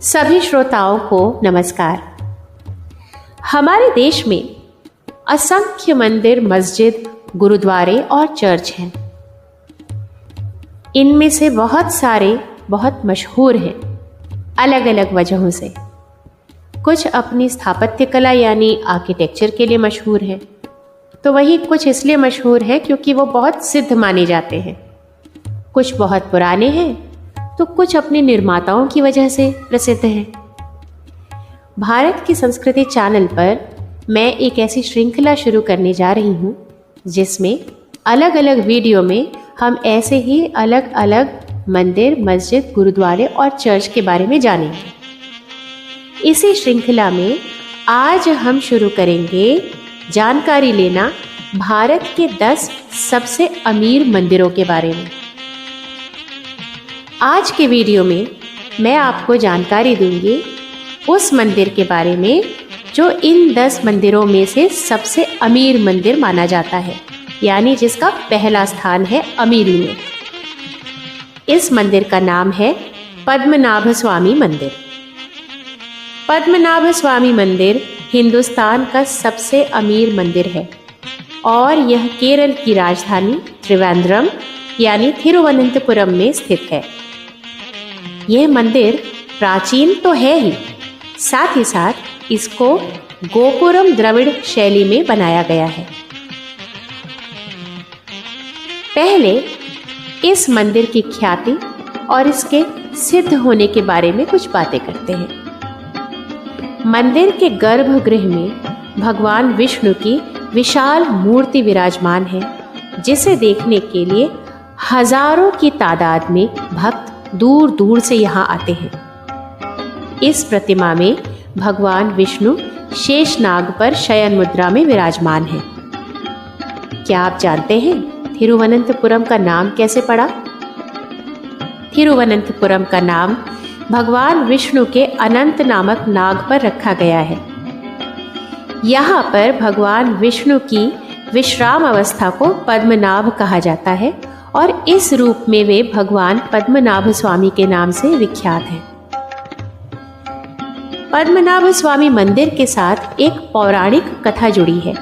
सभी श्रोताओं को नमस्कार। हमारे देश में असंख्य मंदिर, मस्जिद, गुरुद्वारे और चर्च हैं। इनमें से बहुत सारे बहुत मशहूर हैं, अलग अलग वजहों से। कुछ अपनी स्थापत्य कला यानी आर्किटेक्चर के लिए मशहूर हैं, तो वहीं कुछ इसलिए मशहूर हैं क्योंकि वो बहुत सिद्ध माने जाते हैं। कुछ बहुत पुराने हैं तो कुछ अपने निर्माताओं की वजह से प्रसिद्ध हैं। भारत की संस्कृति चैनल पर मैं एक ऐसी श्रृंखला शुरू करने जा रही हूँ जिसमें अलग अलग वीडियो में हम ऐसे ही अलग अलग मंदिर, मस्जिद, गुरुद्वारे और चर्च के बारे में जानेंगे। इसी श्रृंखला में आज हम शुरू करेंगे जानकारी लेना भारत के 10 सबसे अमीर मंदिरों के बारे में। आज के वीडियो में मैं आपको जानकारी दूंगी उस मंदिर के बारे में जो इन 10 मंदिरों में से सबसे अमीर मंदिर माना जाता है, यानी जिसका पहला स्थान है अमीरी में। इस मंदिर का नाम है पद्मनाभ स्वामी मंदिर। पद्मनाभ स्वामी मंदिर हिंदुस्तान का सबसे अमीर मंदिर है और यह केरल की राजधानी त्रिवेंद्रम यानी थिरुवनंतपुरम में स्थित है। यह मंदिर प्राचीन तो है ही, साथ ही साथ इसको गोपुरम द्रविड़ शैली में बनाया गया है। पहले इस मंदिर की ख्याति और इसके सिद्ध होने के बारे में कुछ बातें करते हैं। मंदिर के गर्भगृह में भगवान विष्णु की विशाल मूर्ति विराजमान है, जिसे देखने के लिए हजारों की तादाद में भक्त दूर दूर से यहाँ आते हैं। इस प्रतिमा में भगवान विष्णु शेषनाग पर शयन मुद्रा में विराजमान हैं। क्या आप जानते हैं थिरुवनंतपुरम का नाम कैसे पड़ा? थिरुवनंतपुरम का नाम भगवान विष्णु के अनंत नामक नाग पर रखा गया है। यहाँ पर भगवान विष्णु की विश्राम अवस्था को पद्मनाभ कहा जाता है और इस रूप में वे भगवान पद्मनाभ स्वामी के नाम से विख्यात हैं। पद्मनाभ स्वामी मंदिर के साथ एक पौराणिक कथा जुड़ी है,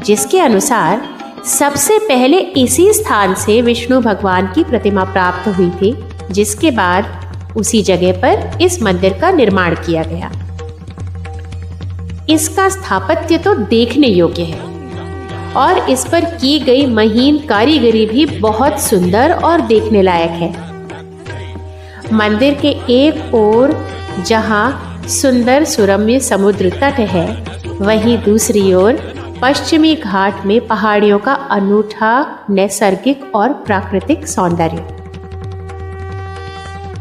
जिसके अनुसार सबसे पहले इसी स्थान से विष्णु भगवान की प्रतिमा प्राप्त हुई थी, जिसके बाद उसी जगह पर इस मंदिर का निर्माण किया गया। इसका स्थापत्य तो देखने योग्य है और इस पर की गई महीन कारीगरी भी बहुत सुंदर और देखने लायक है। मंदिर के एक ओर जहां सुंदर सुरम्य समुद्र तट है, वहीं दूसरी ओर पश्चिमी घाट में पहाड़ियों का अनूठा नैसर्गिक और प्राकृतिक सौंदर्य।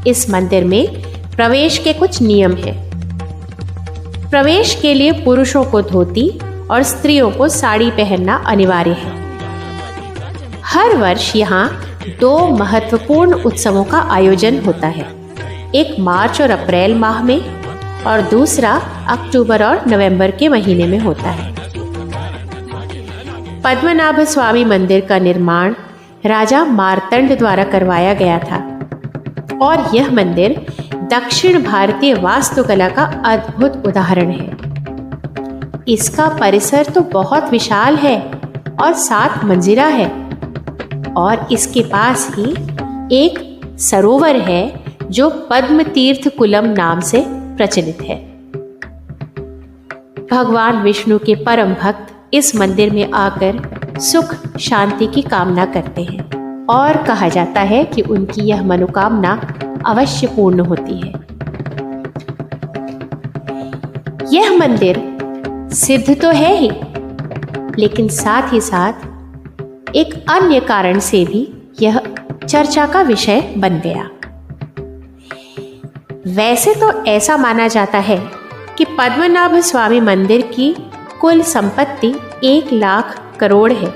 इस मंदिर में प्रवेश के कुछ नियम हैं। प्रवेश के लिए पुरुषों को धोती और स्त्रियों को साड़ी पहनना अनिवार्य है। हर वर्ष यहाँ 2 महत्वपूर्ण उत्सवों का आयोजन होता है, एक मार्च और अप्रैल माह में और दूसरा अक्टूबर और नवंबर के महीने में होता है। पद्मनाभ स्वामी मंदिर का निर्माण राजा मार्तंड द्वारा करवाया गया था और यह मंदिर दक्षिण भारतीय वास्तुकला का अद्भुत उदाहरण है। इसका परिसर तो बहुत विशाल है और 7 मंजिला है और इसके पास ही एक सरोवर है जो पद्म तीर्थ कुलम नाम से प्रचलित है। भगवान विष्णु के परम भक्त इस मंदिर में आकर सुख शांति की कामना करते हैं और कहा जाता है कि उनकी यह मनोकामना अवश्य पूर्ण होती है। यह मंदिर सिद्ध तो है ही, लेकिन साथ ही साथ एक अन्य कारण से भी यह चर्चा का विषय बन गया। वैसे तो ऐसा माना जाता है कि पद्मनाभ स्वामी मंदिर की कुल संपत्ति 1 लाख करोड़ है,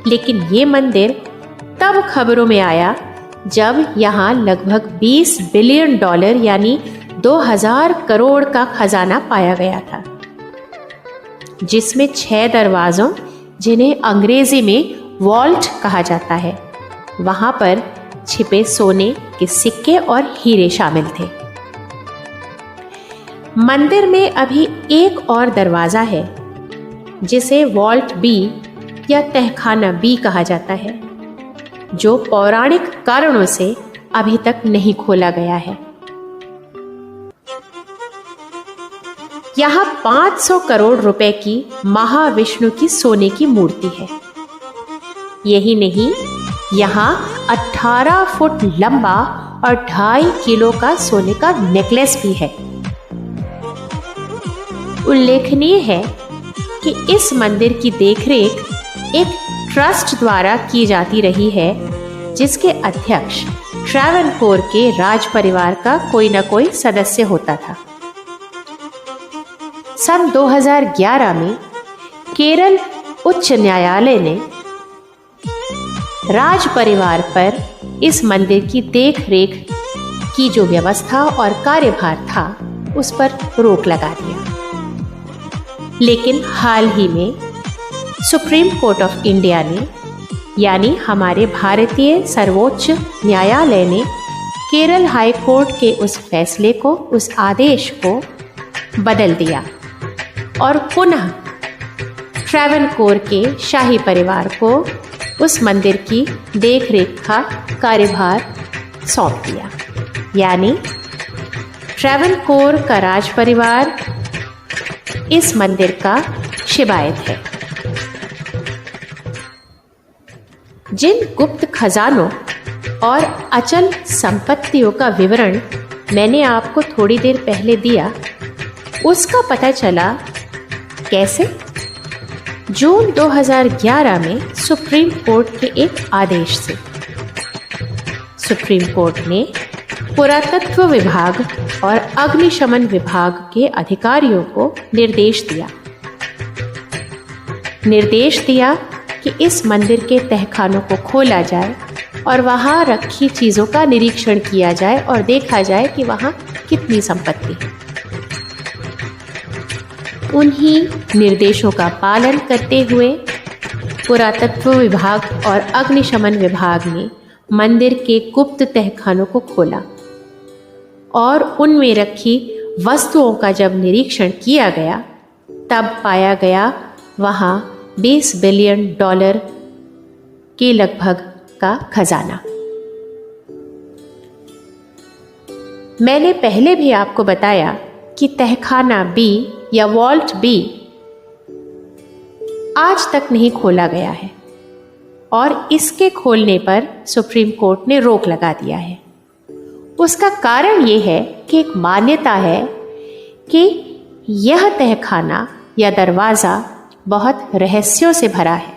लेकिन ये मंदिर तब खबरों में आया जब यहाँ लगभग $20 बिलियन यानी 2000 करोड़ का खजाना पाया गया था, जिसमें 6 दरवाजों, जिन्हें अंग्रेजी में वॉल्ट कहा जाता है, वहां पर छिपे सोने के सिक्के और हीरे शामिल थे। मंदिर में अभी एक और दरवाज़ा है जिसे वॉल्ट बी या तहखाना बी कहा जाता है, जो पौराणिक कारणों से अभी तक नहीं खोला गया है। यहाँ 500 करोड़ रुपए की महाविष्णु की सोने की मूर्ति है। यही नहीं, यहाँ 18 फुट लंबा और 2.5 किलो का सोने का नेकलेस भी है। उल्लेखनीय है कि इस मंदिर की देखरेख एक ट्रस्ट द्वारा की जाती रही है, जिसके अध्यक्ष ट्रैवनकोर के राज परिवार का कोई न कोई सदस्य होता था। सन 2011 में केरल उच्च न्यायालय ने राज परिवार पर इस मंदिर की देख-रेख की जो व्यवस्था और कार्यभार था, उस पर रोक लगा दिया। लेकिन हाल ही में सुप्रीम कोर्ट ऑफ इंडिया ने, यानी हमारे भारतीय सर्वोच्च न्यायालय ने, केरल हाई कोर्ट के उस फैसले को, उस आदेश को बदल दिया और पुनः ट्रैवनकोर के शाही परिवार को उस मंदिर की देखरेख का कार्यभार सौंप दिया। यानी ट्रैवनकोर का राज परिवार इस मंदिर का शिबायत है। जिन गुप्त खजानों और अचल संपत्तियों का विवरण मैंने आपको थोड़ी देर पहले दिया, उसका पता चला कैसे? जून 2011 में सुप्रीम कोर्ट के एक आदेश से सुप्रीम कोर्ट ने पुरातत्व विभाग और अग्निशमन विभाग के अधिकारियों को निर्देश दिया कि इस मंदिर के तहखानों को खोला जाए और वहां रखी चीजों का निरीक्षण किया जाए और देखा जाए कि वहां कितनी संपत्ति है। उन्हीं निर्देशों का पालन करते हुए पुरातत्व विभाग और अग्निशमन विभाग ने मंदिर के गुप्त तहखानों को खोला और उनमें रखी वस्तुओं का जब निरीक्षण किया गया, तब पाया गया वहां $20 बिलियन के लगभग का खजाना। मैंने पहले भी आपको बताया कि तहखाना बी या वॉल्ट बी आज तक नहीं खोला गया है और इसके खोलने पर सुप्रीम कोर्ट ने रोक लगा दिया है। उसका कारण ये है कि एक मान्यता है कि यह तहखाना या दरवाज़ा बहुत रहस्यों से भरा है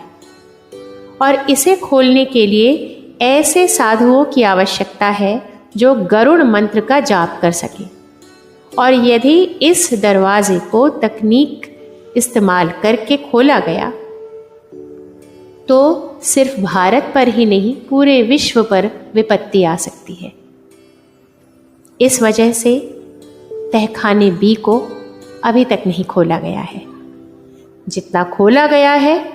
और इसे खोलने के लिए ऐसे साधुओं की आवश्यकता है जो गरुड़ मंत्र का जाप कर सके। और यदि इस दरवाजे को तकनीक इस्तेमाल करके खोला गया तो सिर्फ भारत पर ही नहीं, पूरे विश्व पर विपत्ति आ सकती है। इस वजह से तहखाने बी को अभी तक नहीं खोला गया है। जितना खोला गया है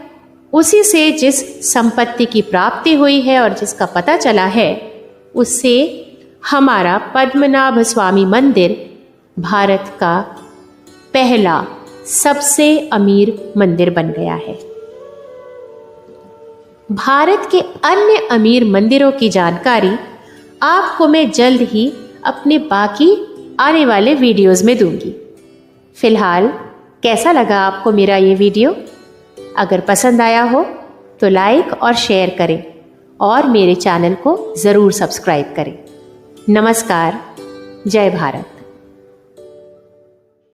उसी से जिस संपत्ति की प्राप्ति हुई है और जिसका पता चला है, उससे हमारा पद्मनाभ स्वामी मंदिर भारत का पहला सबसे अमीर मंदिर बन गया है। भारत के अन्य अमीर मंदिरों की जानकारी आपको मैं जल्द ही अपने बाकी आने वाले वीडियोस में दूंगी। फिलहाल कैसा लगा आपको मेरा ये वीडियो? अगर पसंद आया हो तो लाइक और शेयर करें और मेरे चैनल को ज़रूर सब्सक्राइब करें। नमस्कार, जय भारत।